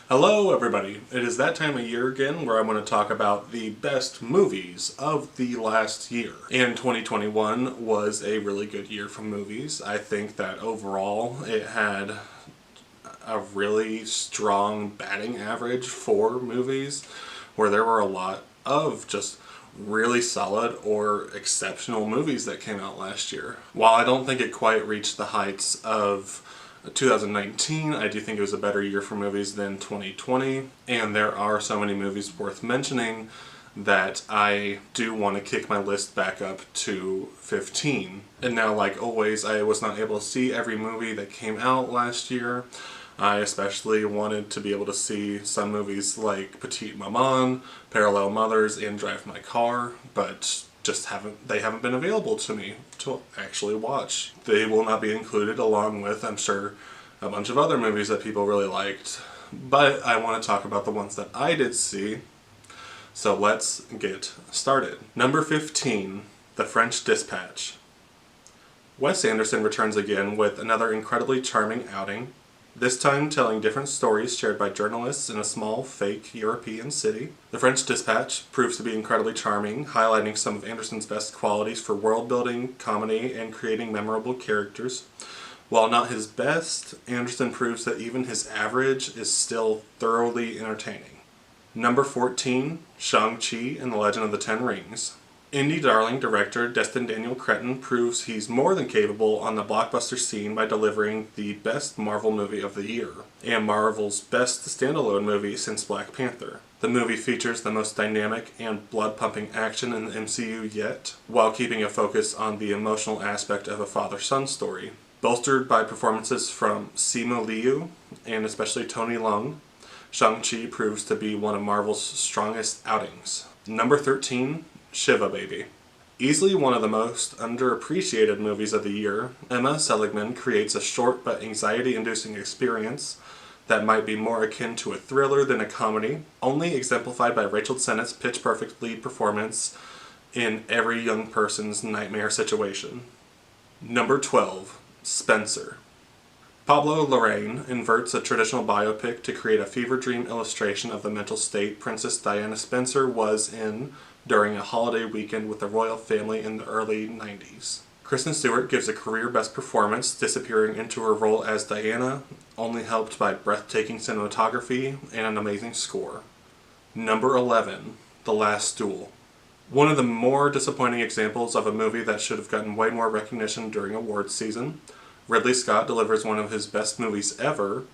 Hello everybody, it is that time of year again where I want to talk about the best movies of the last year. And 2021 was a really good year for movies. I think that overall it had a really strong batting average for movies where there were a lot of just really solid or exceptional movies that came out last year. While I don't think it quite reached the heights of 2019, I do think it was a better year for movies than 2020, and there are so many movies worth mentioning that I do want to kick my list back up to 15. And now, like always, I was not able to see every movie that came out last year. I especially wanted to be able to see some movies like Petite Maman, Parallel Mothers, and Drive My Car, but they haven't been available to me to actually watch. They will not be included along with, I'm sure, a bunch of other movies that people really liked. But I want to talk about the ones that I did see. So let's get started. Number 15, The French Dispatch. Wes Anderson returns again with another incredibly charming outing, this time telling different stories shared by journalists in a small, fake European city. The French Dispatch proves to be incredibly charming, highlighting some of Anderson's best qualities for world-building, comedy, and creating memorable characters. While not his best, Anderson proves that even his average is still thoroughly entertaining. Number 14, Shang-Chi and the Legend of the Ten Rings. Indie darling director Destin Daniel Cretton proves he's more than capable on the blockbuster scene by delivering the best Marvel movie of the year, and Marvel's best standalone movie since Black Panther. The movie features the most dynamic and blood-pumping action in the MCU yet, while keeping a focus on the emotional aspect of a father-son story. Bolstered by performances from Simu Liu and especially Tony Leung, Shang-Chi proves to be one of Marvel's strongest outings. Number 13, Shiva Baby. Easily one of the most underappreciated movies of the year, Emma Seligman creates a short but anxiety-inducing experience that might be more akin to a thriller than a comedy, only exemplified by Rachel Sennett's pitch-perfect lead performance in every young person's nightmare situation. Number 12, Spencer. Pablo Larraín inverts a traditional biopic to create a fever dream illustration of the mental state Princess Diana Spencer was in during a holiday weekend with the royal family in the early 90s. Kristen Stewart gives a career best performance, disappearing into her role as Diana, only helped by breathtaking cinematography and an amazing score. Number 11, The Last Duel. One of the more disappointing examples of a movie that should have gotten way more recognition during awards season, Ridley Scott delivers one of his best movies ever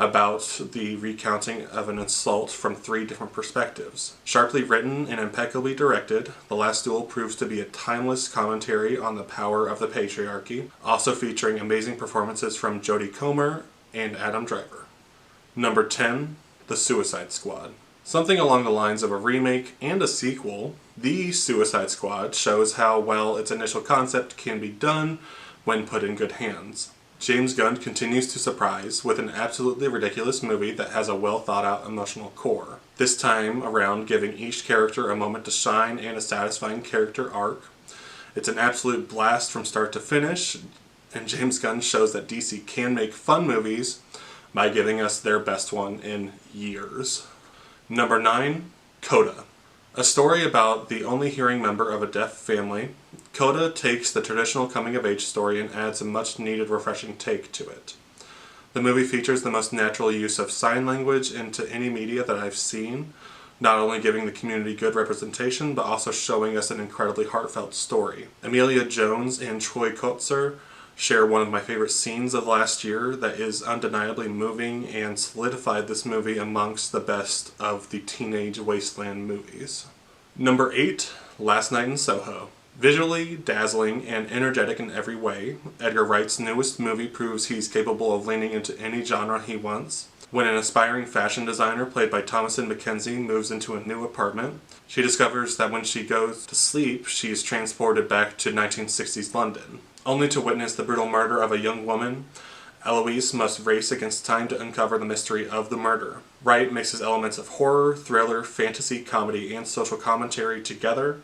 about the recounting of an assault from 3 different perspectives. Sharply written and impeccably directed, The Last Duel proves to be a timeless commentary on the power of the patriarchy, also featuring amazing performances from Jodie Comer and Adam Driver. Number 10, The Suicide Squad. Something along the lines of a remake and a sequel, The Suicide Squad shows how well its initial concept can be done when put in good hands. James Gunn continues to surprise with an absolutely ridiculous movie that has a well-thought-out emotional core. This time around giving each character a moment to shine and a satisfying character arc. It's an absolute blast from start to finish, and James Gunn shows that DC can make fun movies by giving us their best one in years. Number 9, Coda. A story about the only hearing member of a deaf family, Coda takes the traditional coming-of-age story and adds a much-needed refreshing take to it. The movie features the most natural use of sign language into any media that I've seen, not only giving the community good representation, but also showing us an incredibly heartfelt story. Emilia Jones and Troy Kotsur share one of my favorite scenes of last year that is undeniably moving and solidified this movie amongst the best of the teenage wasteland movies. Number 8, Last Night in Soho. Visually dazzling and energetic in every way, Edgar Wright's newest movie proves he's capable of leaning into any genre he wants. When an aspiring fashion designer played by Thomasin McKenzie moves into a new apartment, she discovers that when she goes to sleep, she is transported back to 1960s London. Only to witness the brutal murder of a young woman, Eloise must race against time to uncover the mystery of the murder. Wright mixes elements of horror, thriller, fantasy, comedy, and social commentary together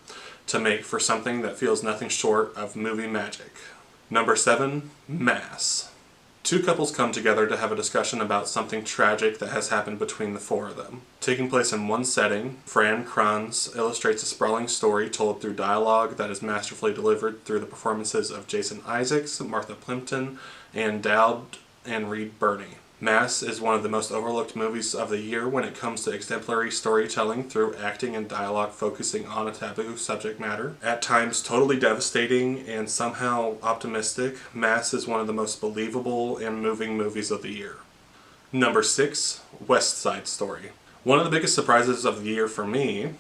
to make for something that feels nothing short of movie magic. Number 7, Mass. Two couples come together to have a discussion about something tragic that has happened between the four of them. Taking place in one setting, Fran Kranz illustrates a sprawling story told through dialogue that is masterfully delivered through the performances of Jason Isaacs, Martha Plimpton, Ann Dowd, and Reed Birney. Mass is one of the most overlooked movies of the year when it comes to exemplary storytelling through acting and dialogue focusing on a taboo subject matter. At times totally devastating and somehow optimistic, Mass is one of the most believable and moving movies of the year. Number 6, West Side Story. One of the biggest surprises of the year for me,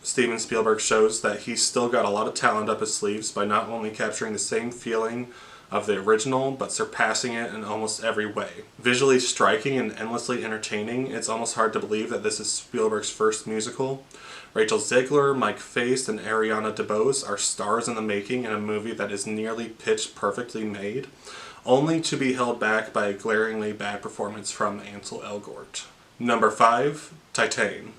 Steven Spielberg shows that he's still got a lot of talent up his sleeves by not only capturing the same feeling of the original, but surpassing it in almost every way. Visually striking and endlessly entertaining, it's almost hard to believe that this is Spielberg's first musical. Rachel Zegler, Mike Faist, and Ariana DeBose are stars in the making in a movie that is nearly pitch perfectly made, only to be held back by a glaringly bad performance from Ansel Elgort. Number 5, Titane.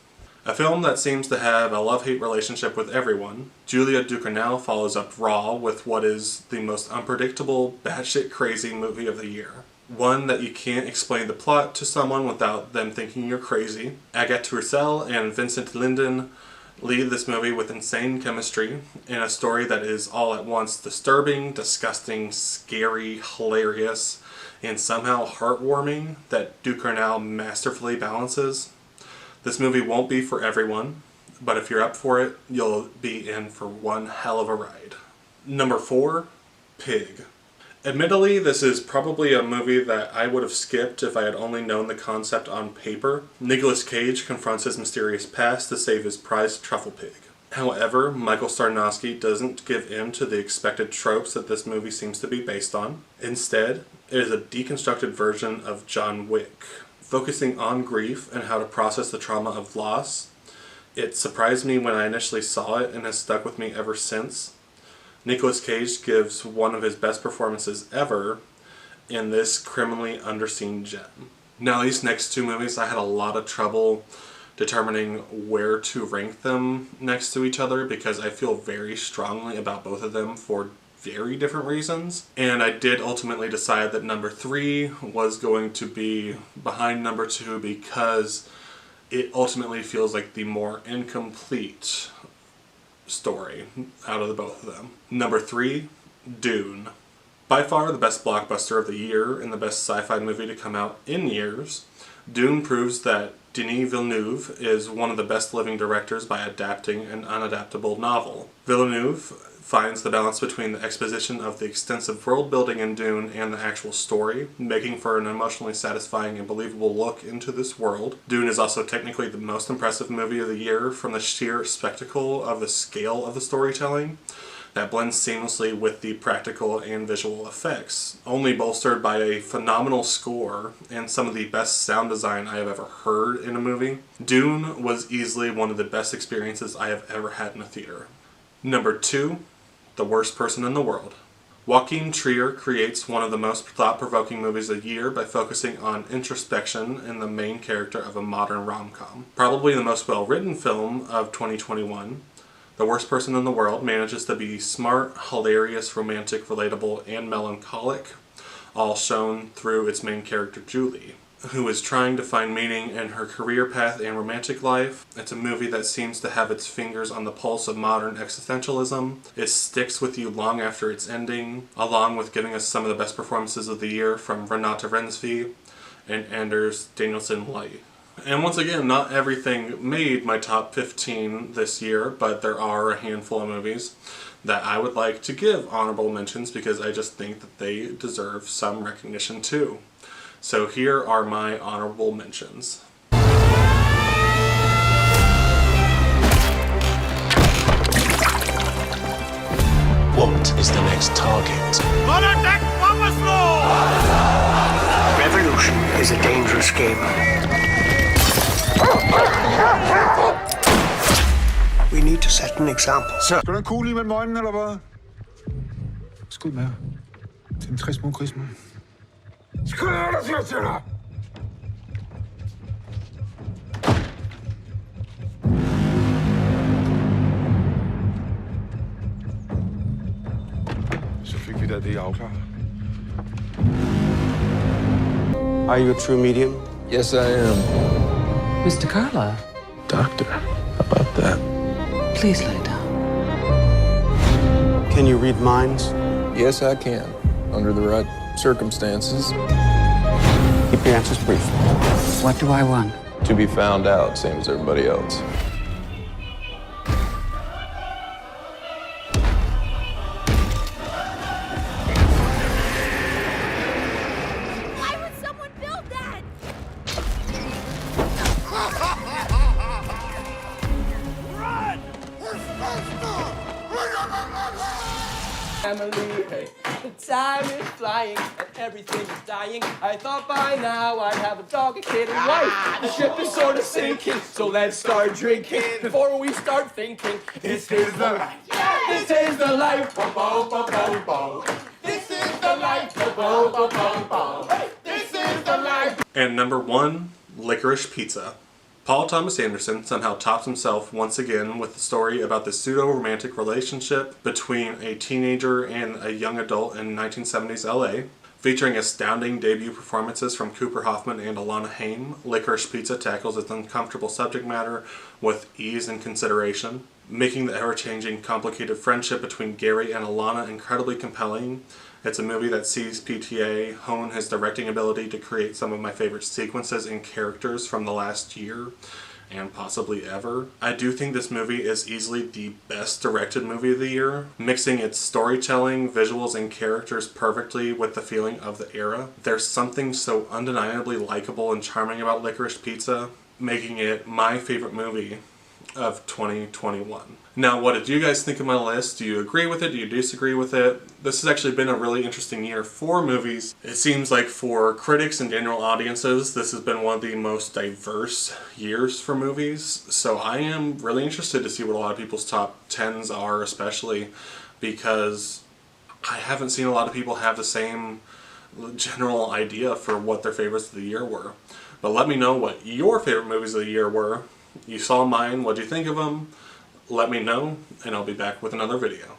A film that seems to have a love-hate relationship with everyone, Julia Ducournau follows up Raw with what is the most unpredictable, batshit crazy movie of the year. One that you can't explain the plot to someone without them thinking you're crazy. Agathe Roussel and Vincent Lindon lead this movie with insane chemistry in a story that is all at once disturbing, disgusting, scary, hilarious, and somehow heartwarming that Ducournau masterfully balances. This movie won't be for everyone, but if you're up for it, you'll be in for one hell of a ride. Number 4, Pig. Admittedly, this is probably a movie that I would have skipped if I had only known the concept on paper. Nicolas Cage confronts his mysterious past to save his prized truffle pig. However, Michael Sarnowski doesn't give in to the expected tropes that this movie seems to be based on. Instead, it is a deconstructed version of John Wick. Focusing on grief and how to process the trauma of loss. It surprised me when I initially saw it and has stuck with me ever since. Nicolas Cage gives one of his best performances ever in this criminally underseen gem. Now these next two movies I had a lot of trouble determining where to rank them next to each other because I feel very strongly about both of them for very different reasons, and I did ultimately decide that number 3 was going to be behind number 2 because it ultimately feels like the more incomplete story out of the both of them. Number 3, Dune. By far the best blockbuster of the year and the best sci-fi movie to come out in years, Dune proves that Denis Villeneuve is one of the best living directors by adapting an unadaptable novel. Villeneuve finds the balance between the exposition of the extensive world building in Dune and the actual story, making for an emotionally satisfying and believable look into this world. Dune is also technically the most impressive movie of the year from the sheer spectacle of the scale of the storytelling that blends seamlessly with the practical and visual effects, only bolstered by a phenomenal score and some of the best sound design I have ever heard in a movie. Dune was easily one of the best experiences I have ever had in a theater. Number 2, The Worst Person in the World. Joachim Trier creates one of the most thought-provoking movies of the year by focusing on introspection in the main character of a modern rom-com. Probably the most well-written film of 2021, The Worst Person in the World manages to be smart, hilarious, romantic, relatable, and melancholic, all shown through its main character Julie, who is trying to find meaning in her career path and romantic life. It's a movie that seems to have its fingers on the pulse of modern existentialism. It sticks with you long after its ending, along with giving us some of the best performances of the year from Renate Reinsve and Anders Danielsen-Lie. And once again, not everything made my top 15 this year, but there are a handful of movies that I would like to give honorable mentions because I just think that they deserve some recognition too. So here are my honorable mentions. What is the next target? Revolution is a dangerous game. We need to set an example. Skal du have en kugle imellem øjnene, eller hvad? Skud med. Til en 60 mod krigsmand. Skud med, der siger til dig! Så fik vi da det afklaret. Are you a true medium? Yes, I am. Mr. Carla, Doctor, how about that? please lay down. Can you read minds? Yes, I can. Under the right circumstances. Keep your answers brief. What do I want? To be found out, same as everybody else. Why would someone build that? Family, hey. The time is flying and everything is dying. I thought by now I'd have a dog, a kid, and wife. The ship is sort of sinking, so let's start drinking before we start thinking. This is the life. This is the life. Bo, bo, bo, bo, bo. This is the life. Bo, bo, bo, bo, bo. This is the life. And number 1, Licorice Pizza. Paul Thomas Anderson somehow tops himself once again with the story about the pseudo-romantic relationship between a teenager and a young adult in 1970s LA. Featuring astounding debut performances from Cooper Hoffman and Alana Haim, Licorice Pizza tackles its uncomfortable subject matter with ease and consideration, making the ever-changing, complicated friendship between Gary and Alana incredibly compelling. It's a movie that sees PTA hone his directing ability to create some of my favorite sequences and characters from the last year, and possibly ever. I do think this movie is easily the best directed movie of the year, mixing its storytelling, visuals, and characters perfectly with the feeling of the era. There's something so undeniably likable and charming about Licorice Pizza, making it my favorite movie of 2021. Now, what did you guys think of my list? Do you agree with it? Do you disagree with it? This has actually been a really interesting year for movies. It seems like for critics and general audiences, this has been one of the most diverse years for movies. So I am really interested to see what a lot of people's top 10s are, especially because I haven't seen a lot of people have the same general idea for what their favorites of the year were. But let me know what your favorite movies of the year were. You saw mine, what'd you think of them? Let me know, and I'll be back with another video.